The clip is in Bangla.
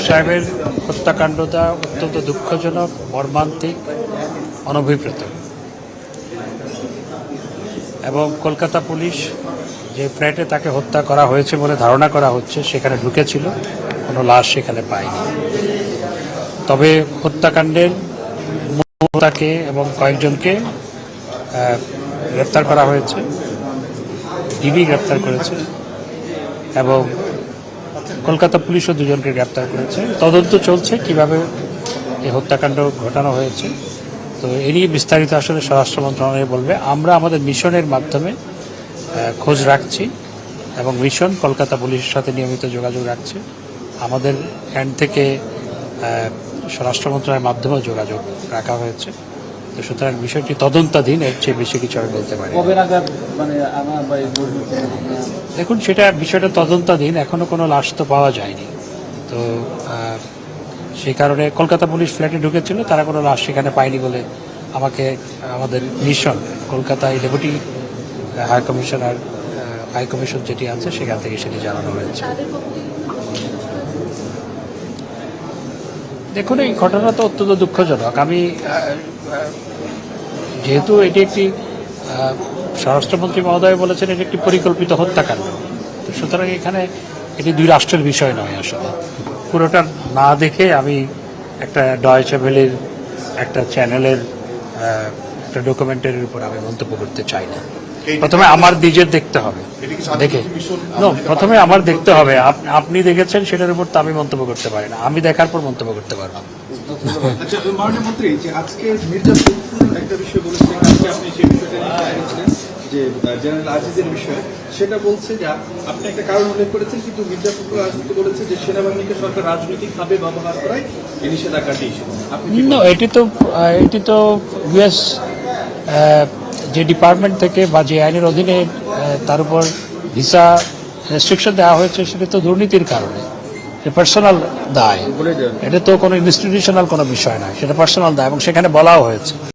জব্বার সাহেবের হত্যাকাণ্ডটা অত্যন্ত দুঃখজনক, মর্মান্তিক, অনভিপ্রেত। এবং কলকাতা পুলিশ যে ফ্ল্যাটে তাকে হত্যা করা হয়েছে বলে ধারণা করা হচ্ছে সেখানে ঢুকেছিল, কোনো লাশ সেখানে পায়নি। তবে হত্যাকাণ্ডের তাকে এবং কয়েকজনকে গ্রেপ্তার করা হয়েছে, ডিবি গ্রেপ্তার করেছে এবং কলকাতা পুলিশও দুজনকে গ্রেপ্তার করেছে। তদন্ত চলছে কিভাবে এই হত্যাকাণ্ড ঘটানো হয়েছে। তো এরই বিস্তারিত আসলে স্বরাষ্ট্র মন্ত্রণালয় বলবে। আমরা আমাদের মিশনের মাধ্যমে খোঁজ রাখছি এবং মিশন কলকাতা পুলিশের সাথে নিয়মিত যোগাযোগ রাখছে। আমাদের হ্যান্ড থেকে স্বরাষ্ট্র মন্ত্রণালয়ের মাধ্যমেও যোগাযোগ রাখা হয়েছে। তো সুতরাং বিষয়টি তদন্তাধীন, এর চেয়ে বেশি কিছু আমি বলতে পারি। দেখুন, বিষয়টা তদন্তাধীন, এখনো কোনো লাশ তো পাওয়া যায়নি। তো সেই কারণে কলকাতা পুলিশ ফ্ল্যাটে ঢুকেছিল, তারা কোনো লাশ সেখানে পায়নি বলে আমাকে আমাদের মিশন কলকাতায় ডেপুটি হাই কমিশন যেটি আছে সেখান থেকে সেটি জানানো হয়েছে। দেখুন, এই ঘটনা তো অত্যন্ত দুঃখজনক। আমি যেহেতু এটি একটি স্বরাষ্ট্রমন্ত্রী মহোদয় বলেছেন এটি একটি পরিকল্পিত হত্যাকাণ্ড, তো সুতরাং এখানে এটি দুই রাষ্ট্রের বিষয় নয়। আসলে পুরোটা না দেখে আমি একটা ডয়েচে ভেলের একটা চ্যানেলের একটা ডকুমেন্টারির উপর আমি মন্তব্য করতে চাই না। প্রথমে আমার নিজের দেখতে হবে, প্রথমে আমার দেখতে হবে। আপনি দেখেছেন সেটার উপর তো আমি মন্তব্য করতে পারি না, আমি দেখার পর মন্তব্য করতে পারবো। মাননীয় মন্ত্রী, যে আজকে মির্জাপুর একটা বিষয় বলেছেন, আজকে আপনি সেই বিষয়টা নিয়ে যে জেনারেল আজিজের বিষয়, সেটা বলছে যে আপনি একটা কারণ উল্লেখ করেছেন, কিন্তু মির্জাপুর রাজনীতি বলেছে যে সেনাবাহিনীকে সরকার রাজনৈতিকভাবে ব্যবহার করায় এই নিষেধাজ্ঞাটি এসেছে। এটি তো ইউএস যে ডিপার্টমেন্ট থেকে বা যে আইনের অধীনে তার উপর ভিসা রেস্ট্রিকশন দেওয়া হয়েছে সেটা তো দুর্নীতির কারণে, পার্সোনাল দায়। এটা তো কোনো ইনস্টিটিউশনাল কোনো বিষয় নয়, সেটা পার্সোনাল দায় এবং সেখানে বলাও হয়েছে।